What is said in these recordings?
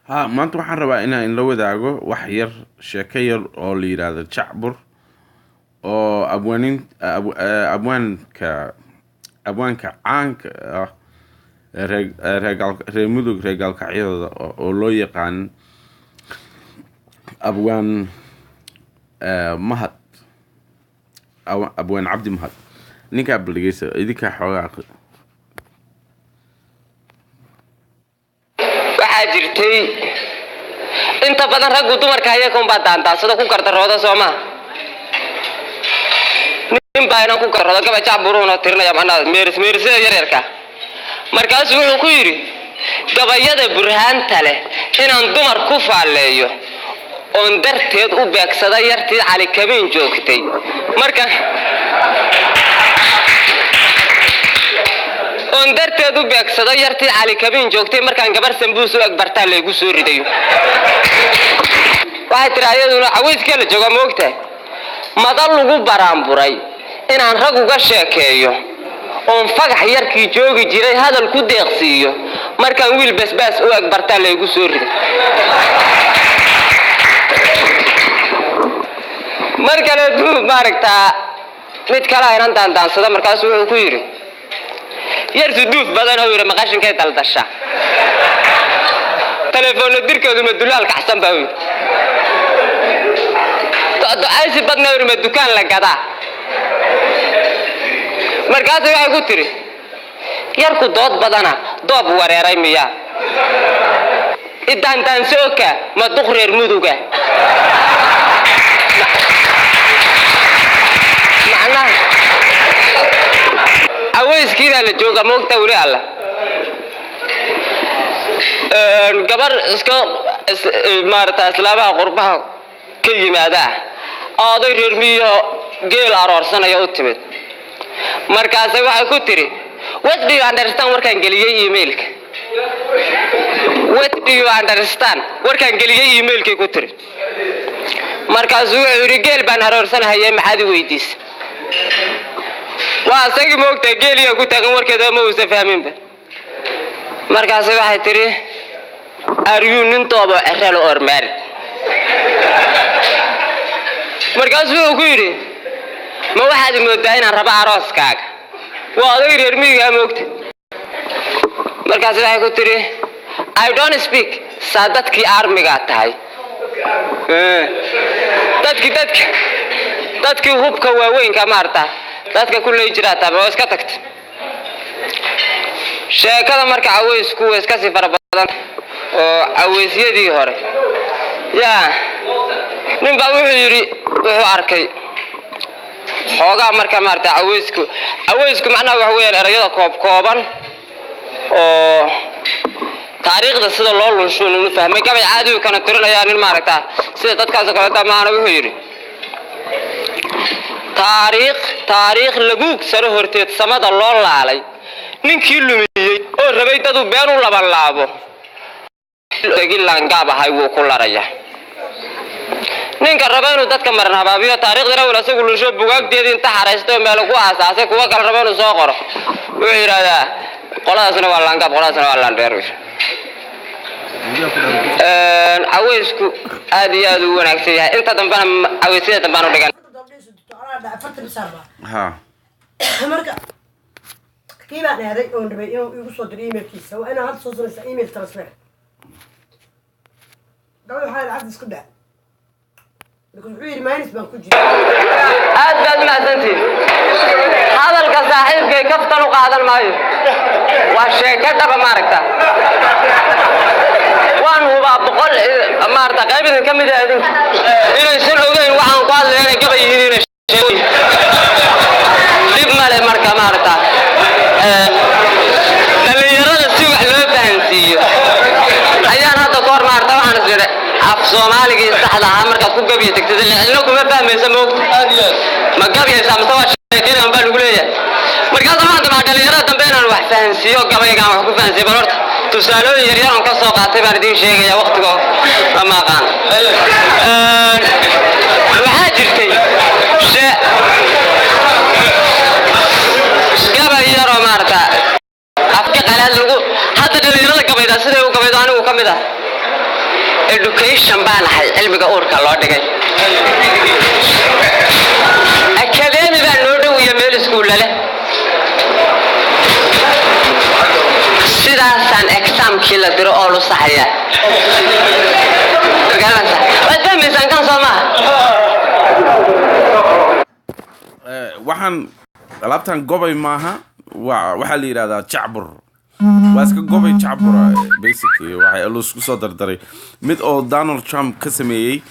ها ما أنتم حربا إن لو ذاقو وحير شكير أو ليراد شعبر أو أبوانين أبوان كعنك رمودك رجال كعيد أو لو يقان أبوان مهد أو أبوان عبد مهد نيكا بلغيسة إذا كحواق وحاجرتي أنت بدن رجل دمر كهيكم بعدان تاسو تكون كرت الروضة سوما نيم باينا كون كرت الروضة كم يجابرون تيرنا يا مانا ميرس يريركا مركز وحكيري gabayada burhaanta leh inaan dumar ku faaleeyo on darteed u beegsada yartii cali kabin joogtay marka on darteed u beegsada yartii cali kabin joogtay markaan gabar sambuus u agbartaa leegu soo ridayo waxa tiraayaduna aweyska la jooga moogtay madal lagu baraanburay inaan rag uga sheekeeyo on fagax yarkii joogi jiray hadal ku deeqsiyo markaan wiil basbaas oo agbartaa leegu soo riday markale duu maaragtaa mid kale aynan daandaansada markaas wuxuu ku yiri yartu duuf badan oo yiri maqashinkay daldasha telefoon dirkeedu ma dulaal kaxsan baa uu todo aysi badna yiri ma dukaan la gadaa markaas waxay ku tiri yarku dood badana doob wareeray miya idan sooka ma duqreer muduga macna aweyskiida la jooga moogta wali Allah gabar iska maarta islaabaha qurbaha ka yimaada aaday reer miyo geel aroorsanaya u timid markaas waxay ku tiri what do you understand warkan galiyay emailka what do you understand warkan galiyay emailka ku tiri markaas wuxuu yiri geel baan aroorsanahay maxaad weydiis waa sagi moogta geeliya ku tagan warkeeda ma uu fahminba markaas waxay tiri are you nintooba eralo or married markaas wuxuu ku yiri ma waxaad moodaa inaan raba arooskaaga waa aday reer miyiga moogta markaas waxay ku tiri I don't speak saadadkii armiga tahay dadkii hubka waaweyn ka maarta dadka kulay jira taa oo iska tagtay sheekada marka aweysku way iska sii farabadan oo aweysyadii hore yaa nin baa wuxuu yiri wuxuu arkay xoogaa marka maarta aweysku macnaha wax weeyaan erayada kooban oo taariikhda sida loo lunsho inuu fahmay gabay caadi uu kana tirinaya nin maarta sida dadkaas kale damaana wuxuu yiri taariikh lagu saro horteed samada loo laalay ninkii lumiyay oo rabay dad u been u laban laabo dagilan gaabahay wuu ku laraya ninka rabaynu dadka maran habaabiyo taariikhda wala isagu lunsho bugaagteeda inta xareysto meel ku aasaasay kuwa kale rabaynu soo qoro wuxuu yiraahdaa qoladaasna waa laangaab qoladaasna waa laandheer aweysku aad iyo aad u wanaagsan yahay inta dambana aweysada dambana u dhigan ها marka kiiba dheeray oo rabay inuu igu soo diro emailkiisa waa inaan hadda soo samaysaa email transfer gabadha waxaa lacag isku dhac wuxuu yiri minus baan ku jiray aad baad mahadsantiin hadalka saaxiibkay kaftan u qaadan maayo waa sheeko dhaba maaragta waan huba boqol maaragta qaybin ka mid ah inay sir ogeyn waxaan ku hadlaynaa gabay yihiin dib male marka maaragta dhalinyarada si wax loo fahansiiyo ayaan hadda koor maaragta waxaan isiri af Soomaaliga saxda ah markaad ku gabiyo tagtid ilaa kuma fahmaysa moogta ma gabaysa ama waa sheekada aan baan ugu leeyahay markaas waxaan dhalinyarada dambe inaan wax fahansiiyo gabayga wax ku fahansiiyo barta tusaalooyin yar yar oo ka soo qaatay baan idin sheegaya waqtiga ma aqaan waxaa jirtay gabay yar oo maaragta afka qalaad lagu hadda dhalinyarada gabayda sida uu gabaydo anigu kamid ah education baan ahay cilmiga uurka loo dhigay academy baan noo dhow iyo meel iskuul leh sidaasaan examkii la diro oo lu saxaya wada miisan kan Soomaa waxaan alaabtan gobay maaha waxa la yiraahdaa jacbur waaska gobay jacbur basically waxa uu isku soo dardaray mid oo Donald Trump ka sameeyay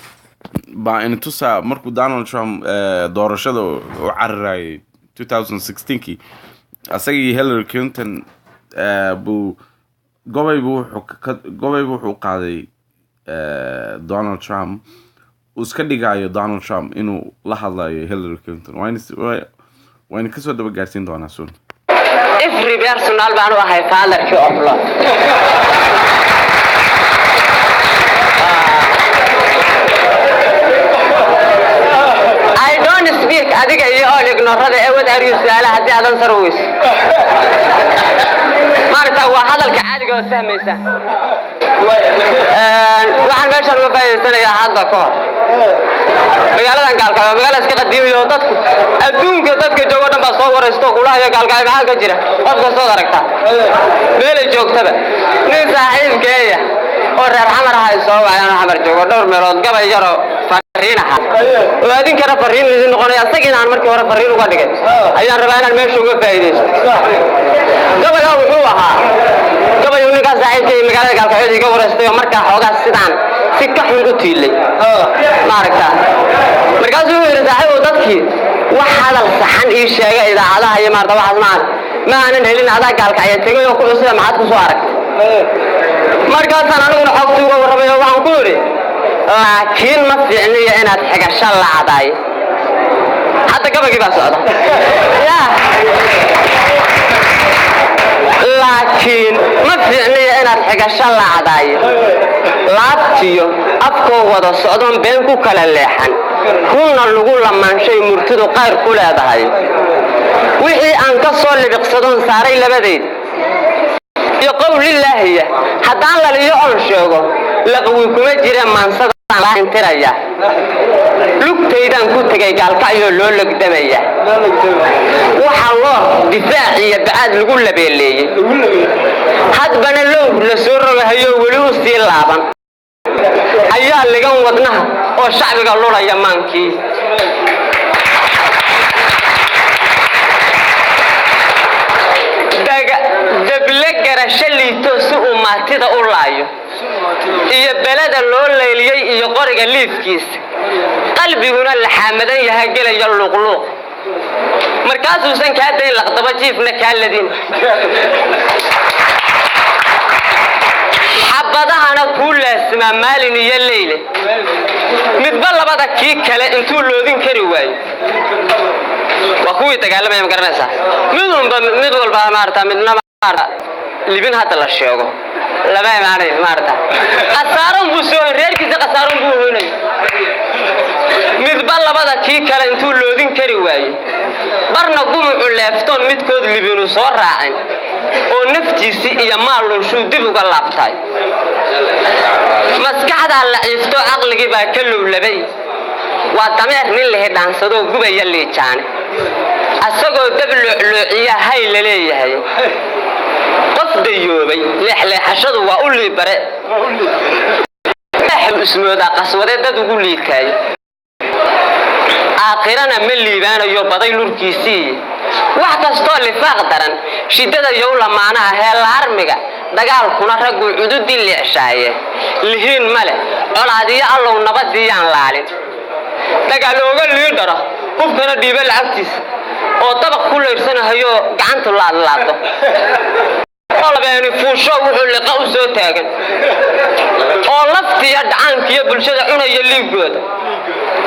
ba in tusa markuu Donald Trump doorashada u cararay 2016 asagii Hillary Clinton buu gobay wuxuu qaaday Donald Trump uska dhigayo Donald Trump inuu la hadlayo Hillary Clinton waan ka soo daba gaarsiin doonaa soon every personal baan u ahay fatherki of law I don't speak adiga iyo oo ignorada ee wad ariyo su'aalaha hadii aadan sarweys marka waa hadalka caadiga oo fahmaysa waxaan meeshan uga faa'iideysanayaa hadda ka hor magaaladan gaalkaayo magaala iska qadiimiyo dadku adduunka dadka joogo dhan baa soo waraysto kulahayo gaalkaayo maxaa ka jira qofka soo aragta meelay joogtaba nin saaxiibkeeya oo reer xamar ahay soo waayaan xamar joogo dhowr meelood gabay yaro fariinaha oo adinkana fariin idin noqonaya asagina aan markii hore fariin uga dhigay ayaan rabaa inaan meesha uga faa'iideysto gabayga wuxuu ahaa gabay uu ninka saaxiibkeeya magaalada gaalkaayo iga waraystay markaa xoogaa sidaan si ka xun u tiilay maaragta markaasuu yiri saaxiib dadkii wax hadal saxan ii sheegay idaacadaha iyo maarta waxaas ma aanan helin adaa gaalkaayo tagay oo ku cusub maxaad ku soo aragtay markaasaan aniguna xogtii uga warramay waxaan ku yiri laakiin ma fiicniyo inaad xigasho la caday hadda gabaygii baa socda laakiin ma fiicniyo inaad xigasho la caday laabtiyo afkoo wada socdoon been ku kala leexan runna lagu lamaanshay murtidu qayr ku leedahay wixii aan ka soo libiqsadoon saaray labadeed iyo qowlilaahiya haddaan laliyo ol sheego laqwi kuma jira maansada la intiraya lugtaydan ku tagay gaalkacyo loo lagdamaya waxa loo difaac iyo baad lagu labeeleeyay hadbana loo la soo rogayo wali u sii laaban ayaa lagan wadnaha oo shacbiga lulaya maankii dable garasho liito si uu maatida u laayo iyo belada loo leeliyay iyo qoriga liifkiisa qalbiguna la xamadan yahay galaya luqluq markaasuu san ka dayn laqdaba jiifna ka ladin xabadahana ku laasma maalin iyo leyle midba labada kii kale intuu loodin kari waayo waa kuwii dagaalamaya magaranaysa mid walba maarta midna libin hadda la sheego laba imaanay maarta qasaaran buu soo reerkiisa qasaaran buu hoonay midba labada kii kale intuu loodin kari waayo barna gumucu leeftoon midkood libinu soo raacin oo naftiisi iyo maalunshu dib uga laabtay maskaxda la ciifto aqligi baa ka lowlabay waa dameer nin la hedaansado gubaya liijaane asagoo dab loociya hay la leeyahay qof dayoobay leexleexashadu waa u liibare ismooda qaswade dad ugu liitay aakhirana ma liibaanayo baday lurkiisii wax kastoo lifaaq daran shidada yow lamaanaha heel armiga dagaalkuna raggu cududi leexshaaye lihiin male colaadiyo allow nabadiyaan laalin dagaalooga liidara qofkana dhiiba lacagtiisa oo dabaq ku leersanayo gacanta laadlaado qalbeeni fuusho wuxuu liqa u soo taagan oo laftiya dhacaankiyo bulshada cunaya liigooda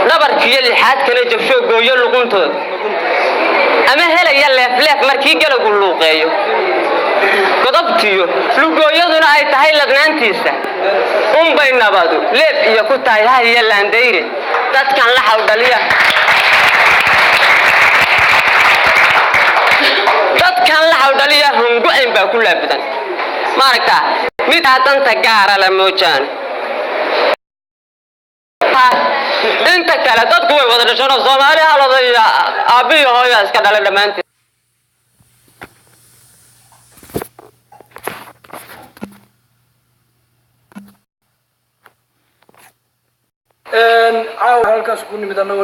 dhabarkiyo lixaad kale jabsho gooyo luquntooda ama helaya leefleef markii galagu luuqeeyo godobtiyo lugooyaduna ay tahay ladnaantiisa unbay nabadu leeb iyo ku tahay hayo laandayre dadkan la xawdhaliya hungu'in baa ku laabudan maaragta mid danta gaara la moojaan kale dadku way wada dhashano Soomaali halada aabiyo hooyo iska dhalay dhamaantii caawa halkaas ku nimid anagoo